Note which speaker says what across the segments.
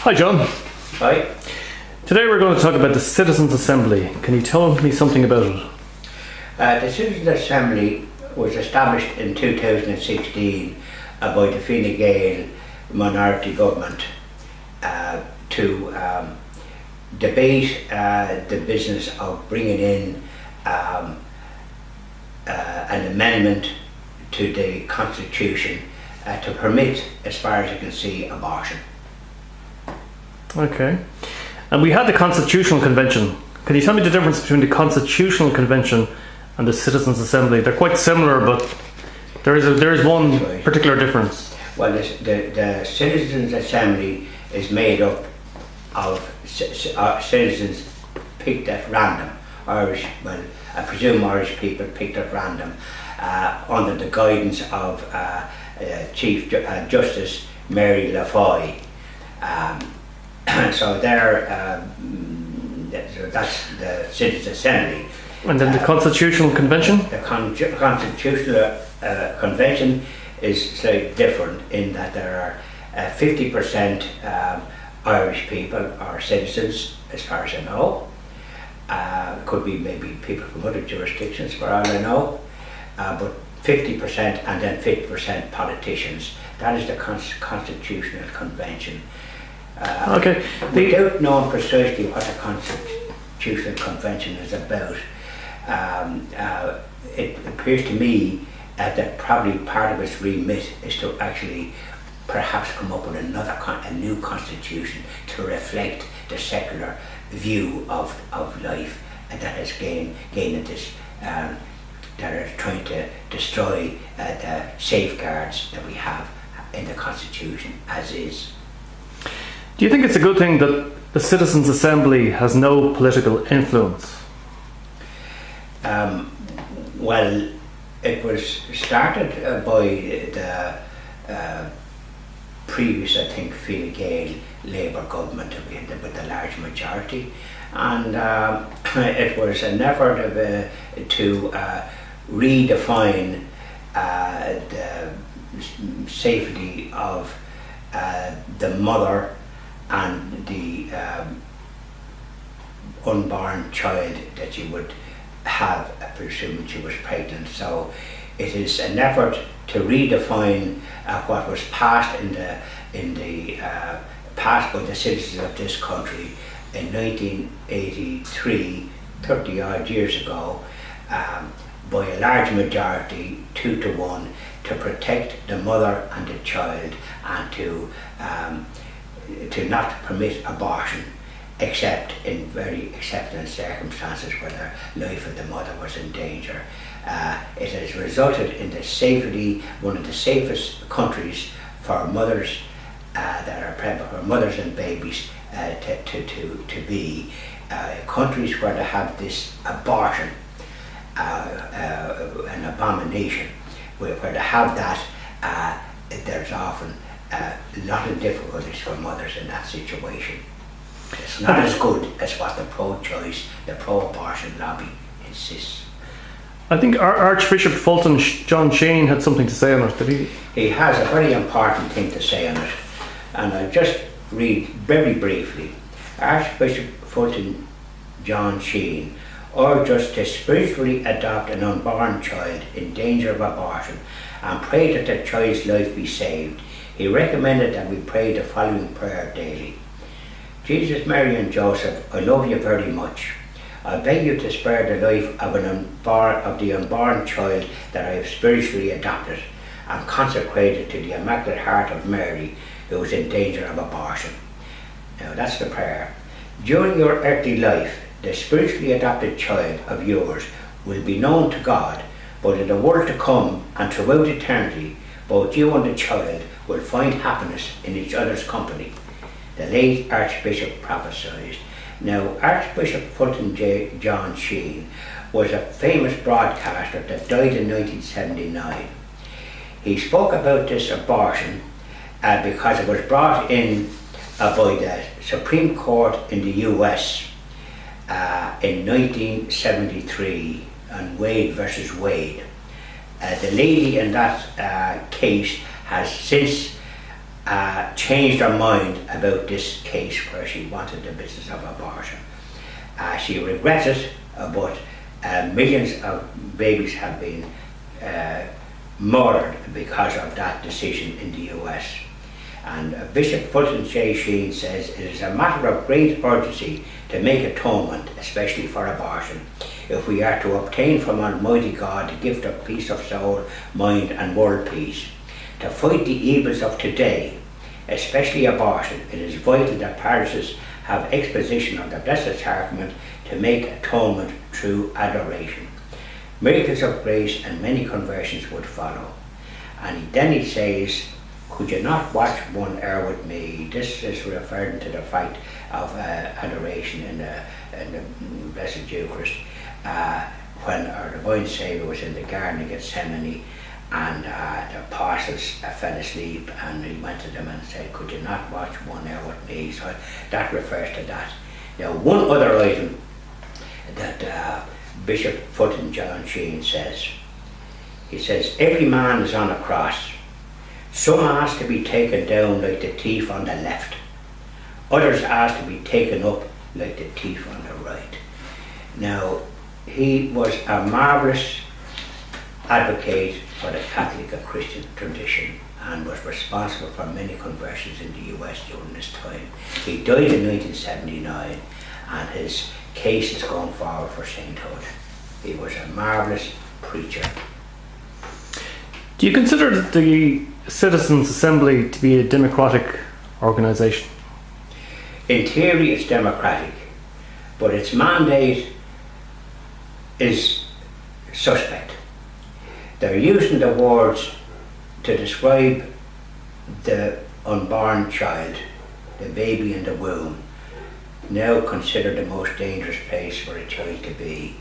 Speaker 1: Hi, John.
Speaker 2: Hi.
Speaker 1: Today we're going to talk about the Citizens' Assembly. Can you tell me something about it?
Speaker 2: The Citizens' Assembly was established in 2016 by the Fine Gael minority government to debate the business of bringing in an amendment to the Constitution to permit, as far as you can see, abortion.
Speaker 1: Okay. And we had the Constitutional Convention. Can you tell me the difference between the Constitutional Convention and the Citizens' Assembly? They're quite similar, but there is one particular difference.
Speaker 2: Well, the Citizens' Assembly is made up of citizens picked at random. I presume Irish people picked at random under the guidance of Chief Justice Mary Lafoy. So that's the Citizens' Assembly.
Speaker 1: And then the Constitutional Convention?
Speaker 2: The Constitutional Convention is slightly different in that there are 50% Irish people are citizens, as far as I know. Could be maybe people from other jurisdictions, for all I know. But 50% and then 50% politicians. That is the Constitutional Convention.
Speaker 1: Okay.
Speaker 2: Without knowing precisely what the Constitutional Convention is about, it appears to me that probably part of its remit is to actually perhaps come up with a new constitution to reflect the secular view of life, and that has gained this that are trying to destroy the safeguards that we have in the Constitution as is.
Speaker 1: Do you think it's a good thing that the Citizens' Assembly has no political influence?
Speaker 2: Well, it was started by the previous, I think, Fine Gael Labour government with a large majority, and it was an effort to redefine the safety of the mother and the unborn child that you would have, presuming she was pregnant. So it is an effort to redefine what was passed passed by the citizens of this country in 1983, 30 odd years ago, by a large majority, 2-1, to protect the mother and the child, and to not permit abortion except in very exceptional circumstances where the life of the mother was in danger. It has resulted in the safety, one of the safest countries for mothers that are pregnant, for mothers and babies to be countries where they have this abortion, an abomination, where they have that. There's often a lot of difficulties for mothers in that situation. It's not as good as what the pro-choice, the pro-abortion lobby insists.
Speaker 1: I think Archbishop Fulton John Shane had something to say on it, did he?
Speaker 2: He has a very important thing to say on it, and I'll just read very briefly. Archbishop Fulton John Shane urged us to spiritually adopt an unborn child in danger of abortion and pray that the child's life be saved. He recommended that we pray the following prayer daily. Jesus, Mary and Joseph, I love you very much. I beg you to spare the life of the unborn child that I have spiritually adopted and consecrated to the Immaculate Heart of Mary, who is in danger of abortion. Now that's the prayer. During your earthly life, the spiritually adopted child of yours will be known to God, but in the world to come and throughout eternity, both you and the child will find happiness in each other's company. The late Archbishop prophesied. Now, Archbishop Fulton John Sheen was a famous broadcaster that died in 1979. He spoke about this abortion because it was brought in by the Supreme Court in the US in 1973 on Wade versus Wade. The lady in that case has since changed her mind about this case where she wanted the business of abortion. She regrets it, but millions of babies have been murdered because of that decision in the US. And Bishop Fulton J. Sheen says it is a matter of great urgency to make atonement, especially for abortion, if we are to obtain from Almighty God the gift of peace of soul, mind and world peace. To fight the evils of today, especially abortion, it is vital that parishes have exposition of the Blessed Sacrament to make atonement through adoration. Miracles of grace and many conversions would follow. And then he says, could you not watch 1 hour with me? This is referring to the fact of adoration in the Blessed Eucharist, when our Divine Saviour was in the Garden of Gethsemane, and the apostles fell asleep, and he went to them and said, could you not watch 1 hour with me? So that refers to that. Now, one other item that Bishop Fulton John Sheen says, he says, every man is on a cross. Some ask to be taken down like the thief on the left. Others ask to be taken up like the thief on the right. Now, he was a marvellous advocate for the Catholic and Christian tradition and was responsible for many conversions in the US during this time. He died in 1979 and his case is going forward for sainthood. He was a marvellous preacher.
Speaker 1: Do you consider the Citizens Assembly to be a democratic organisation?
Speaker 2: In theory it's democratic, but its mandate is suspect. They're using the words to describe the unborn child, the baby in the womb, now considered the most dangerous place for a child to be,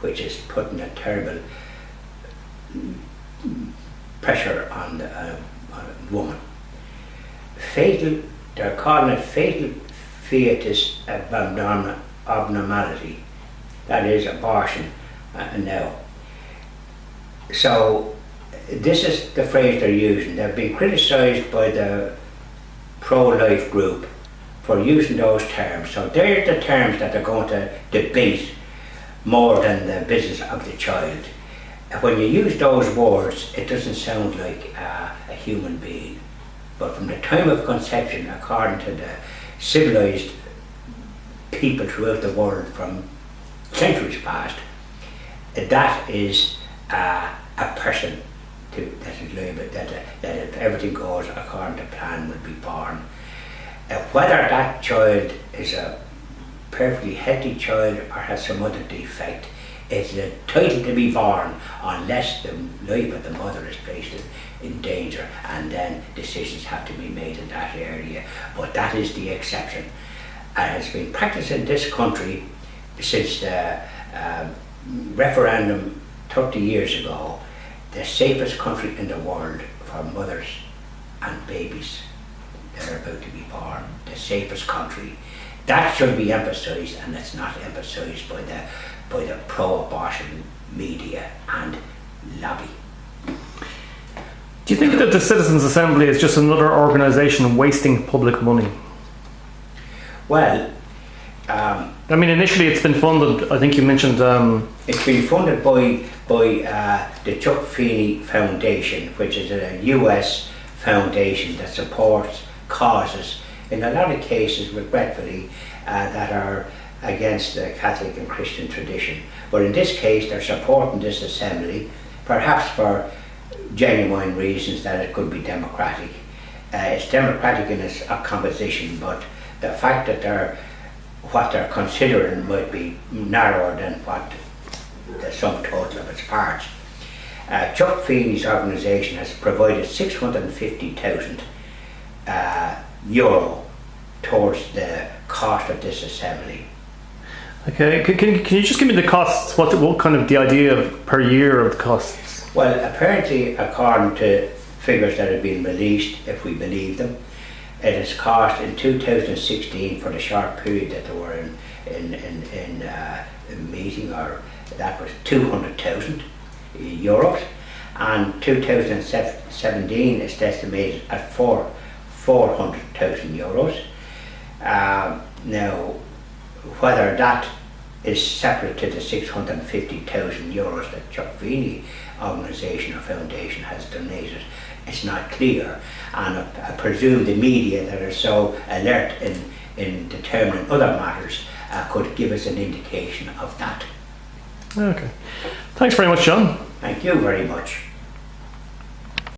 Speaker 2: which is putting a terrible pressure on the woman. Fatal, they're calling it fatal fetus abnormality, that is abortion now. So this is the phrase they're using. They've been criticised by the pro-life group for using those terms. So they're the terms that they're going to debate more than the business of the child. When you use those words, it doesn't sound like a human being. But from the time of conception, according to the civilized people throughout the world from centuries past, that is a person that is liable, that if everything goes according to plan will be born. Whether that child is a perfectly healthy child or has some other defect, it's entitled to be born unless the life of the mother is placed in danger, and then decisions have to be made in that area. But that is the exception. And it's been practiced in this country since the referendum 30 years ago, the safest country in the world for mothers and babies that are about to be born, the safest country. That should be emphasised, and it's not emphasised by the pro-abortion media and lobby.
Speaker 1: Do you think that the Citizens Assembly is just another organisation wasting public money?
Speaker 2: Well,
Speaker 1: I mean, initially it's been funded, I think you mentioned...
Speaker 2: it's been funded by the Chuck Feeney Foundation, which is a US foundation that supports causes, in a lot of cases, regretfully, that are against the Catholic and Christian tradition. But in this case, they're supporting this assembly, perhaps for genuine reasons that it could be democratic. It's democratic in its composition, but the fact that what they're considering might be narrower than what the sum total of its parts. Chuck Feeney's organisation has provided €650,000 towards the cost of this assembly.
Speaker 1: Okay, can you just give me the costs? What kind of the idea of per year of the costs?
Speaker 2: Well, apparently, according to figures that have been released, if we believe them, it has cost in 2016 for the short period that they were in meeting, or that was €200,000, and 2017 is estimated at 400,000 euros. Now, whether that is separate to the 650,000 euros that Chuck Feeney organisation or foundation has donated, it's not clear. And I presume the media that are so alert in determining other matters could give us an indication of that.
Speaker 1: Okay. Thanks very much, John.
Speaker 2: Thank you very much.